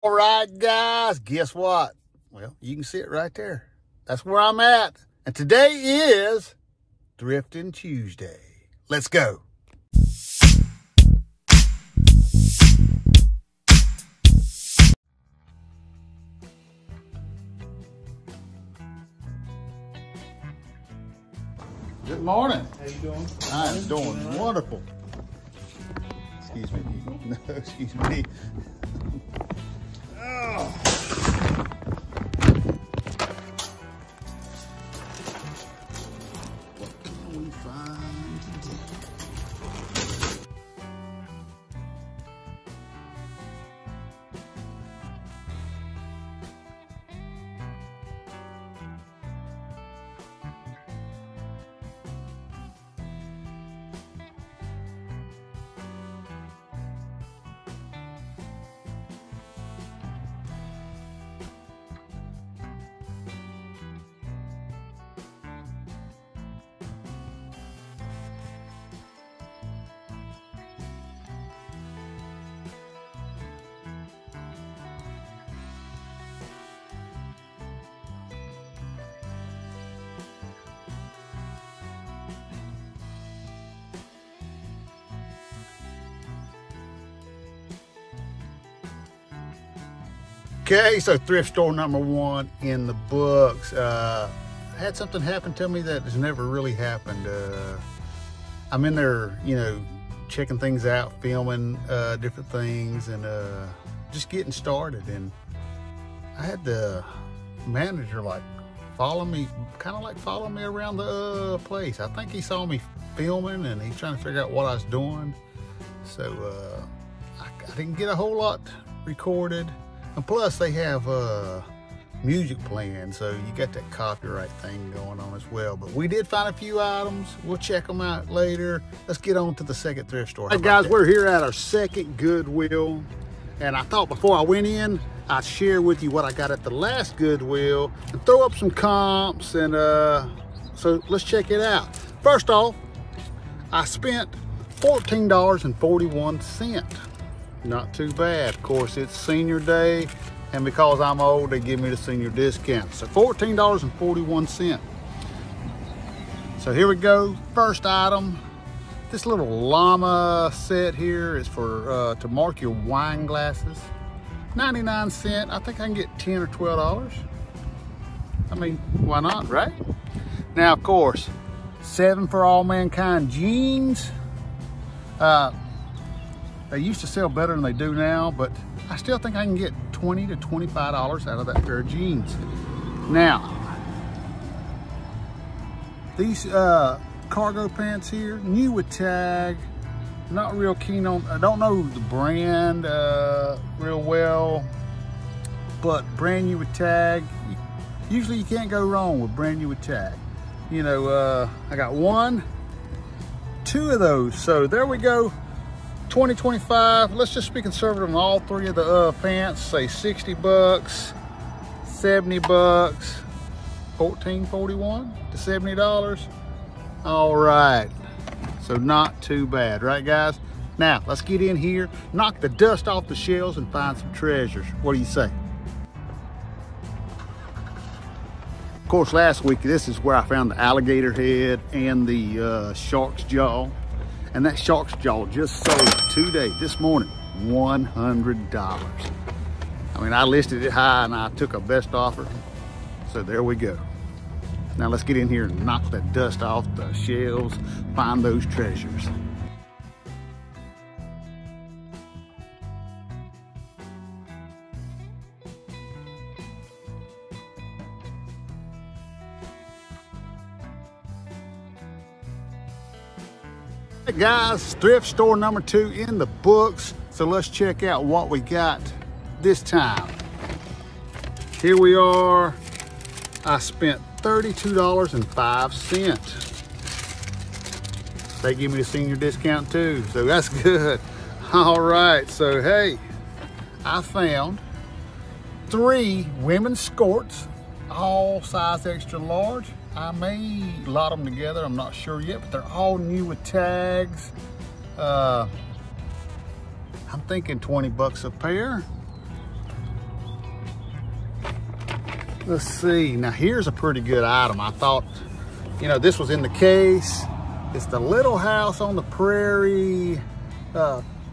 All right, guys, guess what? Well, you can see it right there. That's where I'm at. And today is Thrifting Tuesday. Let's go. Good morning. How you doing? I'm doing wonderful. Excuse me. No, excuse me. Oh. What can we find today? Okay, so thrift store number one in the books. Had something happen to me that has never really happened. I'm in there, checking things out, filming different things, and just getting started. And I had the manager follow me around the place. I think he saw me filming and he's trying to figure out what I was doing. So I didn't get a whole lot recorded. And plus they have music playing, so you got that copyright thing going on as well. But we did find a few items. We'll check them out later. Let's get on to the second thrift store. Hey guys, we're here at our second Goodwill. And I thought before I went in, I'd share with you what I got at the last Goodwill and throw up some comps. And so let's check it out. First off, I spent $14.41. Not too bad. Of course, it's senior day, and because I'm old, they give me the senior discount. So $14.41. So here we go. First item, this little llama set here is for to mark your wine glasses. 99 cents. I think I can get $10 or $12. I mean, why not, right? Now, of course, 7 for All Mankind jeans. They used to sell better than they do now, but I still think I can get $20 to $25 out of that pair of jeans. Now, these cargo pants here, new with tag. Not real keen on, I don't know the brand real well, but brand new with tag. Usually you can't go wrong with brand new with tag. I got 1, 2 of those. So there we go. 20, 25, let's just be conservative on all 3 of the pants. Say 60 bucks, 70 bucks, $14.41 to $70. All right, so not too bad, right guys? Now, let's get in here, knock the dust off the shelves and find some treasures. What do you say? Of course, last week, this is where I found the alligator head and the shark's jaw. And that shark's jaw just sold today, this morning, $100. I mean, I listed it high and I took a best offer. So there we go. Now let's get in here and knock that dust off the shelves, find those treasures. Hey guys, thrift store number 2 in the books. So let's check out what we got this time. Here we are. I spent $32.05. They give me a senior discount too, so that's good. All right, so hey, I found 3 women's skirts, all size extra large. I may lot them together, I'm not sure yet, but they're all new with tags. I'm thinking 20 bucks a pair. Let's see. Now here's a pretty good item. I thought, you know, this was in the case. It's the Little House on the Prairie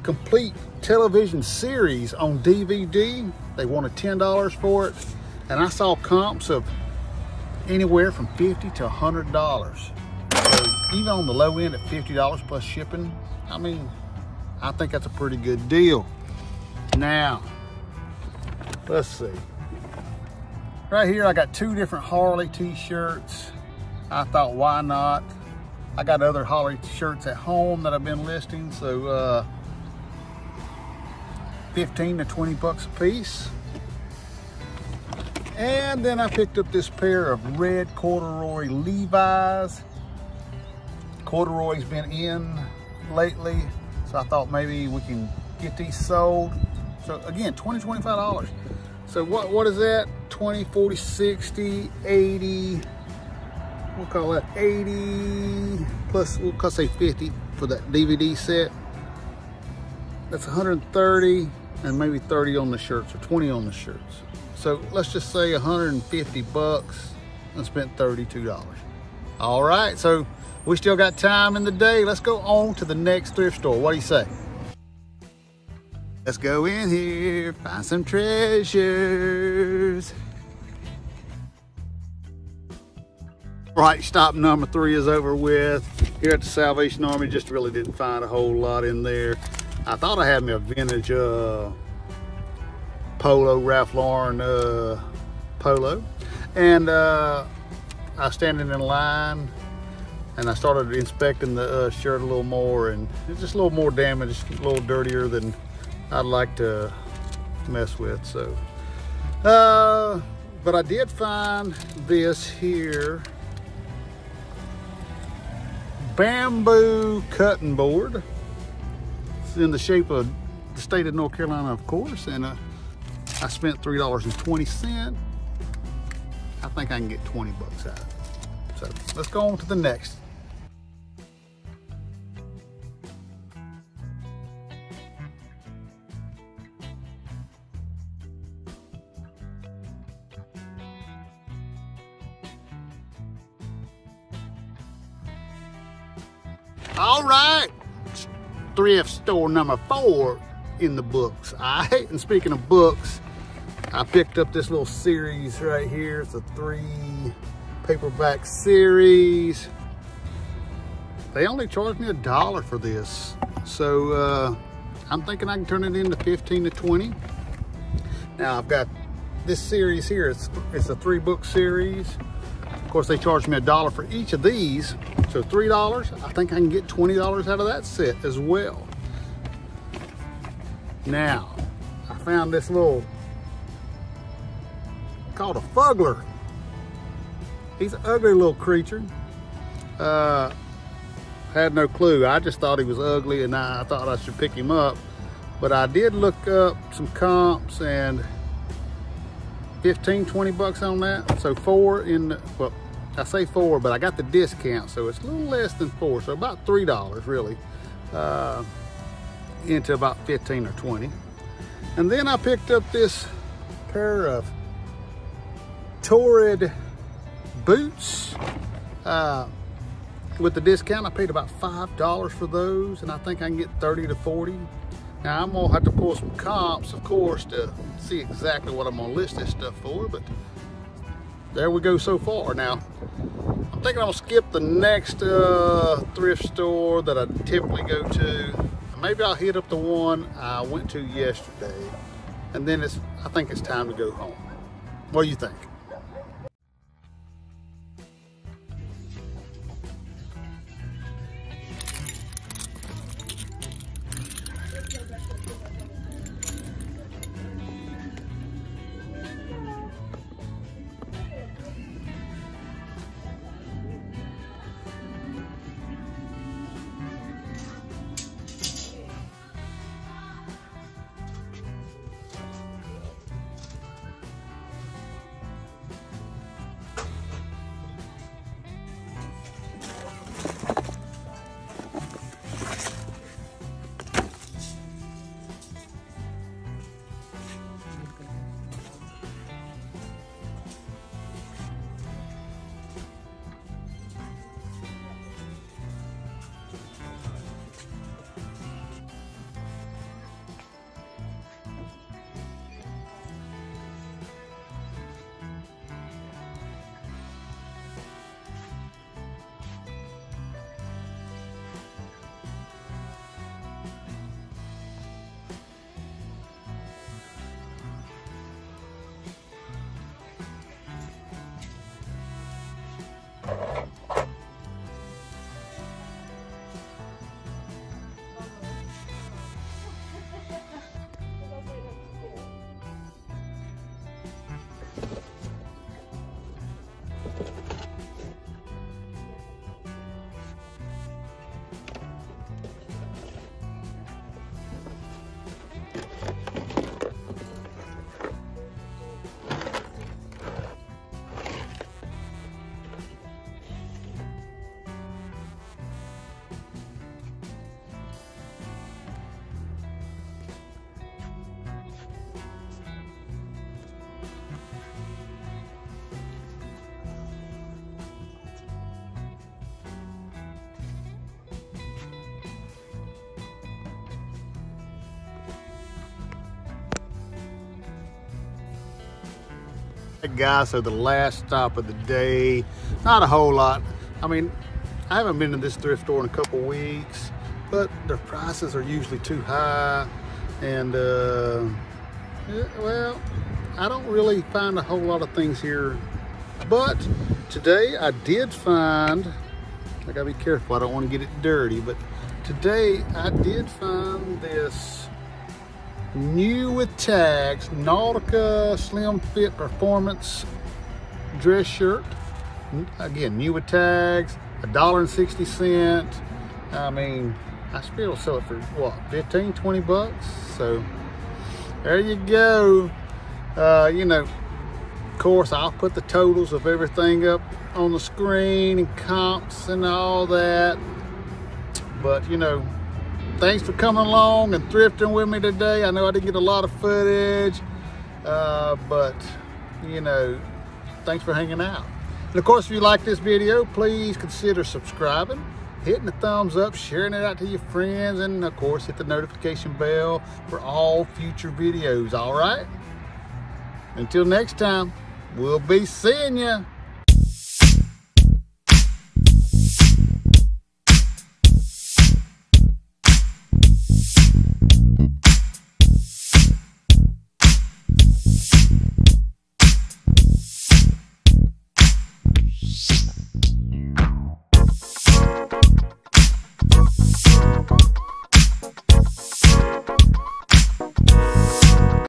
complete television series on DVD. They wanted $10 for it. And I saw comps of anywhere from $50 to $100. So even on the low end at $50 plus shipping, I mean, I think that's a pretty good deal. Now, let's see. Right here, I got 2 different Harley t-shirts. I thought, why not? I got other Harley shirts at home that I've been listing, so 15 to 20 bucks a piece. And then I picked up this pair of red corduroy Levi's. Corduroy's been in lately, so I thought maybe we can get these sold. So again, $20, $25. So what is that? 20, 40, 60, 80. We'll call that 80 plus, we'll say 50 for that DVD set. That's 130 and maybe 30 on the shirts or 20 on the shirts. So let's just say 150 bucks and spent $32. All right, so we still got time in the day. Let's go on to the next thrift store. What do you say? Let's go in here, find some treasures. Right, stop number 3 is over with. Here at the Salvation Army, just really didn't find a whole lot in there. I thought I had me a vintage polo, Ralph Lauren polo. And I was standing in line and I started inspecting the shirt a little more, and it's just a little more damaged, a little dirtier than I'd like to mess with. So, but I did find this here. Bamboo cutting board. It's in the shape of the state of North Carolina, of course, and I spent $3.20. I think I can get 20 bucks out of it. So let's go on to the next. All right, thrift store number 4 in the books. All right, and speaking of books, I picked up this little series right here. It's a 3 paperback series. They only charged me $1 for this. So I'm thinking I can turn it into 15 to 20. Now I've got this series here. It's a 3-book series. Of course, they charged me $1 for each of these. So $3, I think I can get $20 out of that set as well. Now, I found this little, called a fuggler. He's an ugly little creature. Had no clue. I just thought he was ugly and I thought I should pick him up. But I did look up some comps and 15, 20 bucks on that. So 4 in the, well, I say 4, but I got the discount, so it's a little less than 4, so about $3 really, into about 15 or 20. And then I picked up this pair of Torrid boots. With the discount, I paid about $5 for those, and I think I can get 30 to 40. Now I'm gonna have to pull some comps, of course, to see exactly what I'm gonna list this stuff for, but there we go so far. Now, I'm thinking I'm gonna skip the next thrift store that I typically go to. Maybe I'll hit up the one I went to yesterday, and then I think it's time to go home. What do you think? Guys, so the last stop of the day, not a whole lot. I mean, I haven't been to this thrift store in a couple weeks, but their prices are usually too high, and well, I don't really find a whole lot of things here. But today I did find, I gotta be careful, I don't want to get it dirty, but today I did find this new with tags Nautica Slim Fit Performance dress shirt. Again, new with tags, $1.60. I mean, I still sell it for what, 15, 20 bucks? So there you go. You know, of course, I'll put the totals of everything up on the screen and comps and all that. But you know, thanks for coming along and thrifting with me today. I know I didn't get a lot of footage, but you know, thanks for hanging out. And of course, if you like this video, please consider subscribing, hitting the thumbs up, sharing it out to your friends, and of course, hit the notification bell for all future videos, all right? Until next time, we'll be seeing ya.